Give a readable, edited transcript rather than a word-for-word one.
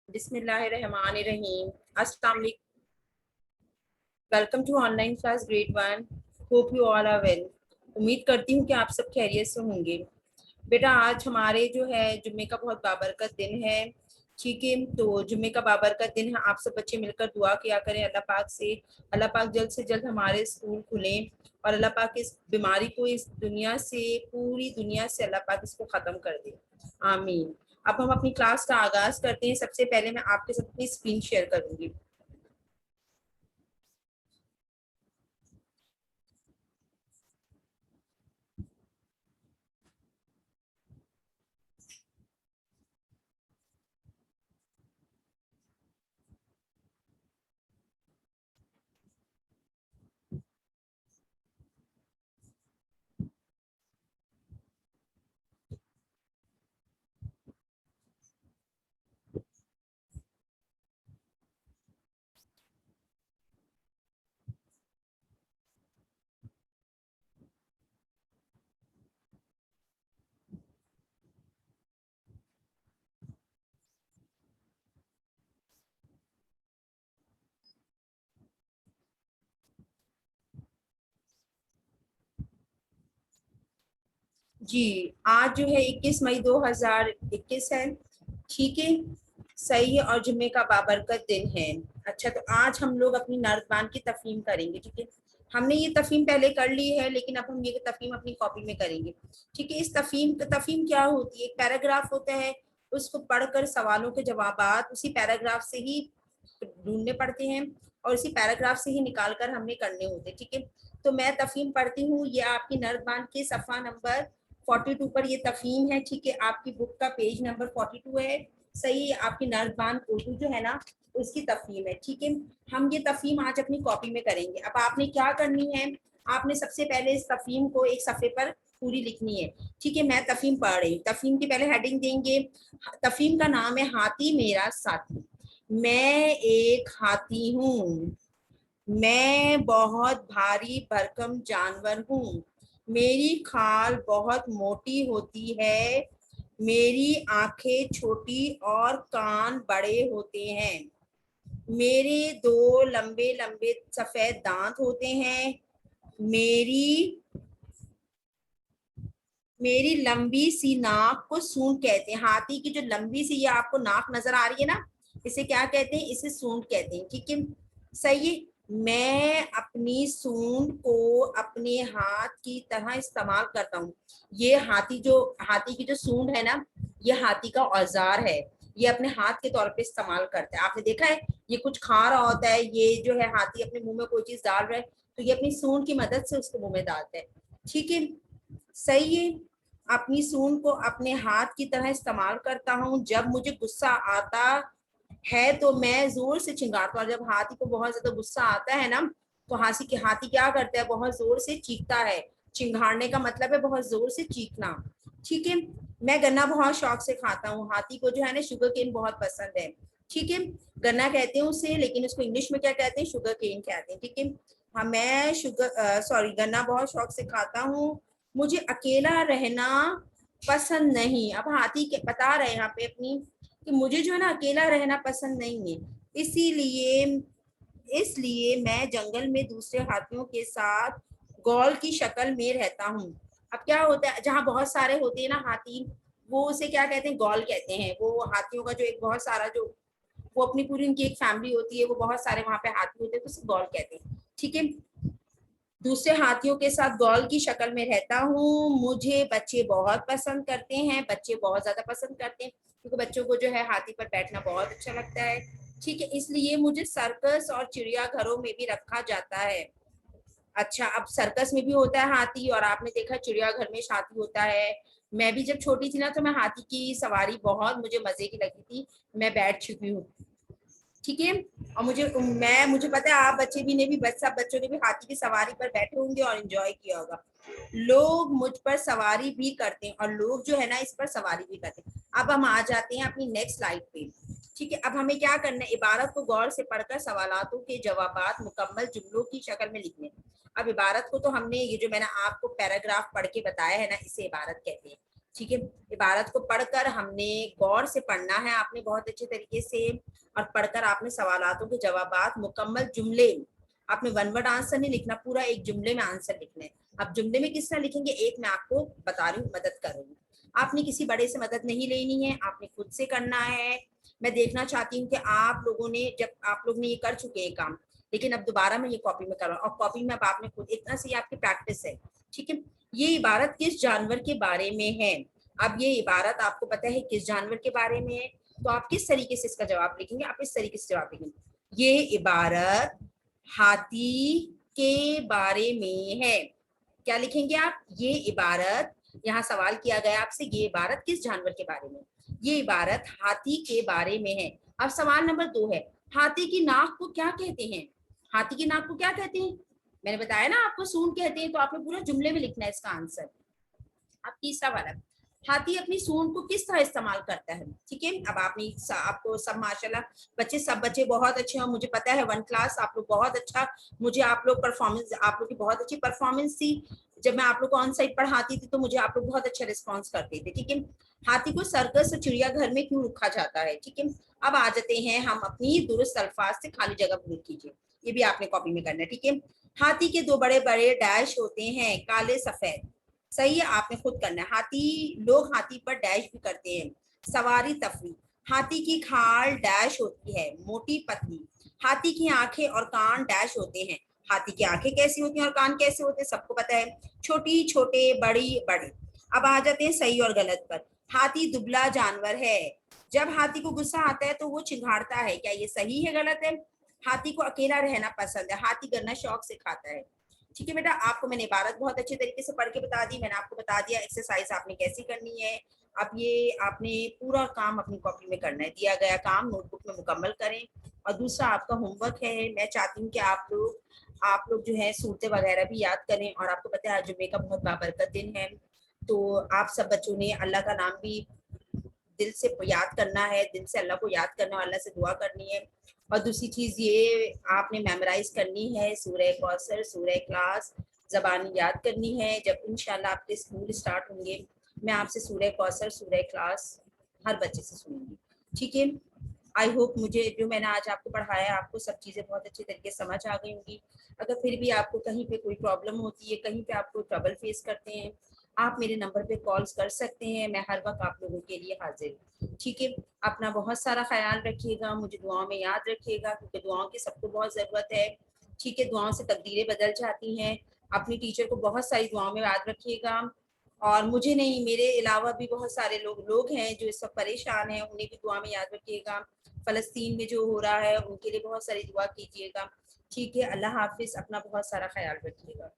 बिस्मिल्लाहिर्रहमानिर्रहीम। अस्सलाम वालेकुम। Welcome to online class grade 1। Hope you all are well. उम्मीद करती हूँ कि आप सब खैरियत से होंगे। बेटा, आज हमारे जो है जुम्मे का बहुत बाबरकत दिन है। ठीक है, तो जुम्मे का बाबरकत दिन है। आप सब बच्चे मिलकर दुआ किया करें अल्लाह पाक से। अल्लाह पाक जल्द से जल्द हमारे स्कूल खुलें और अल्लाह पाक इस बीमारी को, इस दुनिया से, पूरी दुनिया से अल्लाह पाक इसको ख़त्म कर दे। आमीन। अब हम अपनी क्लास का आगाज करते हैं। सबसे पहले मैं आपके साथ अपनी स्क्रीन शेयर करूंगी। जी, आज जो है 21 मई 2021 है। ठीक है, सही है, और जुम्मे का बाबरकत दिन है। अच्छा, तो आज हम लोग अपनी नर्दबान की तफहीम करेंगे। ठीक है, हमने ये तफहीम पहले कर ली है, लेकिन अब हम ये तफहीम अपनी कॉपी में करेंगे। ठीक है, इस तफहीम क्या होती है? एक पैराग्राफ होता है, उसको पढ़कर सवालों के जवाबात उसी पैराग्राफ से ही ढूंढने पड़ते हैं और इसी पैराग्राफ से ही निकाल कर हमने करने होते हैं। ठीक है, तो मैं तफहीम पढ़ती हूँ। ये आपकी नर्दबान के सफ़ा नंबर 42 पर ये तफहीम है। ठीक है, आपकी बुक का पेज नंबर 42 है। सही है, आपकी नर्दबान उर्दू जो है ना, उसकी तफहीम है। ठीक है, हम ये तफहीम आज अपनी कॉपी में करेंगे। अब आपने क्या करनी है, आपने सबसे पहले इस तफहीम को एक सफ़े पर पूरी लिखनी है। ठीक है, मैं तफहीम पढ़ रही हूँ। तफहीम की पहले हेडिंग देंगे। तफहीम का नाम है हाथी मेरा साथी। मैं एक हाथी हूँ, मैं बहुत भारी भरकम जानवर हूँ। मेरी खाल बहुत मोटी होती है, मेरी आंखें छोटी और कान बड़े होते हैं। मेरे दो लंबे लंबे सफेद दांत होते हैं। मेरी मेरी लंबी सी नाक को सूंड कहते हैं। हाथी की जो लंबी सी, ये आपको नाक नजर आ रही है ना, इसे क्या कहते हैं? इसे सूंड कहते हैं। ठीक है, सही है। मैं अपनी सूंड को अपने हाथ की तरह इस्तेमाल करता हूँ। ये हाथी की जो सूंड है ना, ये हाथी का औजार है। ये अपने हाथ के तौर पे इस्तेमाल करता है। आपने देखा है, ये कुछ खा रहा होता है, ये जो है हाथी अपने मुंह में कोई चीज डाल रहा है, तो ये अपनी सूंड की मदद से उसको मुंह में डालता है। ठीक है, सही है। अपनी सूंड को अपने हाथ की तरह इस्तेमाल करता हूँ। जब मुझे गुस्सा आता है तो मैं जोर से चिंगाता हूँ। जब हाथी को बहुत ज्यादा गुस्सा आता है ना, तो हाथी क्या करता है? बहुत जोर से चीखता है। चिंगाड़ने का मतलब है बहुत जोर से चीखना। ठीक है, मैं गन्ना बहुत शौक से खाता हूँ। हाथी को जो है ना, शुगर केन बहुत पसंद है। ठीक है, गन्ना कहते हैं उसे, लेकिन उसको इंग्लिश में क्या कहते हैं? शुगर केन कहते हैं। ठीक है, हाँ, मैं गन्ना बहुत शौक से खाता हूँ। मुझे अकेला रहना पसंद नहीं। अब हाथी के बता रहे हैं यहाँ पे अपनी, कि मुझे जो है ना, अकेला रहना पसंद नहीं है। इसीलिए इसलिए मैं जंगल में दूसरे हाथियों के साथ गौल की शक्ल में रहता हूँ। अब क्या होता है, जहाँ बहुत सारे होते हैं ना हाथी, वो उसे क्या कहते हैं? गौल कहते हैं। वो हाथियों का जो एक बहुत सारा, जो वो अपनी पूरी उनकी एक फैमिली होती है, वो बहुत सारे वहां पे हाथी होते हैं, तो उसे गौल कहते हैं। ठीक है, दूसरे हाथियों के साथ गौल की शक्ल में रहता हूँ। मुझे बच्चे बहुत पसंद करते हैं, बच्चे बहुत ज्यादा पसंद करते हैं, क्योंकि बच्चों को जो है हाथी पर बैठना बहुत अच्छा लगता है। ठीक है, इसलिए मुझे सर्कस और चिड़ियाघरों में भी रखा जाता है। अच्छा, अब सर्कस में भी होता है हाथी, और आपने देखा चिड़ियाघर में हाथी होता है। मैं भी जब छोटी थी ना, तो मैं हाथी की सवारी बहुत मुझे मजे की लगी थी। मैं बैठ चुकी हूँ। ठीक है, और मुझे पता है आप बच्चे भी ने भी सब बच्चों ने भी हाथी की सवारी पर बैठे होंगे और एंजॉय किया होगा। लोग मुझ पर सवारी भी करते हैं, और लोग जो है ना, इस पर सवारी भी करते हैं। अब हम आ जाते हैं अपनी नेक्स्ट स्लाइड पे। ठीक है, अब हमें क्या करना है? इबारत को गौर से पढ़कर सवालातों के जवाबात मुकम्मल जुमलों की शक्ल में लिखने। अब इबारत को तो हमने, ये जो मैंने आपको पैराग्राफ पढ़ के बताया है ना, इसे इबारत कहते हैं। ठीक है, इबारत को पढ़कर हमने गौर से पढ़ना है आपने बहुत अच्छे तरीके से, और पढ़कर आपने सवालातों के जवाबात मुकम्मल जुमले, आपने वन वर्ड आंसर नहीं लिखना, पूरा एक जुमले में आंसर लिखना है। अब जुमले में किस तरह लिखेंगे, एक मैं आपको बता रही हूँ, मदद करूंगी। आपने किसी बड़े से मदद नहीं लेनी है, आपने खुद से करना है। मैं देखना चाहती हूँ कि आप लोगों ने, जब आप लोग ने ये कर चुके हैं काम, लेकिन अब दोबारा मैं ये कॉपी में कर रहा हूँ, और कॉपी में अब आपने खुद, इतना से आपकी प्रैक्टिस है। ठीक है, ये इबारत किस जानवर के बारे में है। अब ये इबारत आपको पता है किस जानवर के बारे में है, तो आप किस तरीके से इसका जवाब लिखेंगे, आप इस तरीके से जवाब लिखेंगे, ये इबारत हाथी के बारे में है। क्या लिखेंगे आप, ये इबारत, यहाँ सवाल किया गया आपसे, ये इबारत किस जानवर के बारे में, ये इबारत हाथी के बारे में है। अब सवाल नंबर 2 है, हाथी की नाक को क्या कहते हैं। हाथी की नाक को क्या कहते हैं, मैंने बताया ना आपको सूंड कहते हैं, तो आपने पूरा जुमले में लिखना है इसका आंसर। अब तीसरा वाला, हाथी अपनी सूंड को किस तरह इस्तेमाल करता है। ठीक है, अब आपने आपको सब माशाल्लाह बच्चे, सब बच्चे बहुत अच्छे हैं, मुझे पता है 1 क्लास आप लोग बहुत अच्छा, मुझे आप लोग परफॉर्मेंस, आप लोग की बहुत अच्छी परफॉर्मेंस थी। जब मैं आप लोग को ऑन साइट पढ़ाती थी तो मुझे आप लोग बहुत अच्छा रिस्पॉन्स करते थे। ठीक है, हाथी को सर्कस और चिड़ियाघर में क्यों रखा जाता है। ठीक है, अब आ जाते हैं हम अपनी दुरुस्त अल्फाज से खाली जगह पूरी कीजिए, ये भी आपने कॉपी में करना है। ठीक है, हाथी के 2 बड़े बड़े डैश होते हैं, काले सफेद। सही है, आपने खुद करना है। लोग हाथी पर डैश भी करते हैं, सवारी तफरी। हाथी की खाल डैश होती है, मोटी पतली। हाथी की आंखें और कान डैश होते हैं। हाथी की आंखें कैसी होती हैं और कान कैसे होते हैं, सबको पता है, छोटी छोटे बड़ी बड़ी। अब आ जाते हैं सही और गलत पर। हाथी दुबला जानवर है, जब हाथी को गुस्सा आता है तो वो चिंघाड़ता है, क्या ये सही है गलत है। हाथी को अकेला रहना पसंद है, हाथी गन्ना शौक से खाता है। ठीक है बेटा, आपको मैंने इबारत बहुत अच्छे तरीके से पढ़ के बता दी, मैंने आपको बता दिया एक्सरसाइज आपने कैसी करनी है। अब ये आपने पूरा काम अपनी कॉपी में करना है, दिया गया काम नोटबुक में मुकम्मल करें। और दूसरा आपका होमवर्क है, मैं चाहती हूँ कि आप लोग जो है सूरतें वगैरह भी याद करें, और आपको पता है आज जुम्मे का बहुत बाबरकत दिन है, तो आप सब बच्चों ने अल्लाह का नाम भी दिल से याद करना है, दिल से अल्लाह को याद करना है, अल्लाह से दुआ करनी है। और दूसरी चीज ये आपने मेमोराइज करनी है सूरह कौसर, सूरह इखलास, ज़बानी याद करनी है। जब इंशाल्लाह आपके स्कूल स्टार्ट होंगे, मैं आपसे सूरह कौसर, सूरह इखलास हर बच्चे से सुनूंगी। ठीक है, आई होप मुझे जो मैंने आज आपको पढ़ाया, आपको सब चीज़ें बहुत अच्छे तरीके से समझ आ गई होंगी। अगर फिर भी आपको कहीं पे कोई प्रॉब्लम होती है, कहीं पे आपको ट्रबल फेस करते हैं, आप मेरे नंबर पे कॉल्स कर सकते हैं, मैं हर वक्त आप लोगों के लिए हाजिर हूँ। ठीक है, अपना बहुत सारा ख्याल रखिएगा, मुझे दुआओं में याद रखिएगा, क्योंकि दुआओं की सबको बहुत ज़रूरत है। ठीक है, दुआओं से तकदीरें बदल जाती हैं। अपनी टीचर को बहुत सारी दुआओं में याद रखिएगा, और मुझे नहीं, मेरे अलावा भी बहुत सारे लोग हैं जो इस वक्त परेशान हैं, उन्हें भी दुआ में याद रखिएगा। फ़लस्तीन में जो हो रहा है उनके लिए बहुत सारी दुआ कीजिएगा। ठीक है, अल्लाह हाफिज़, अपना बहुत सारा ख्याल रखिएगा।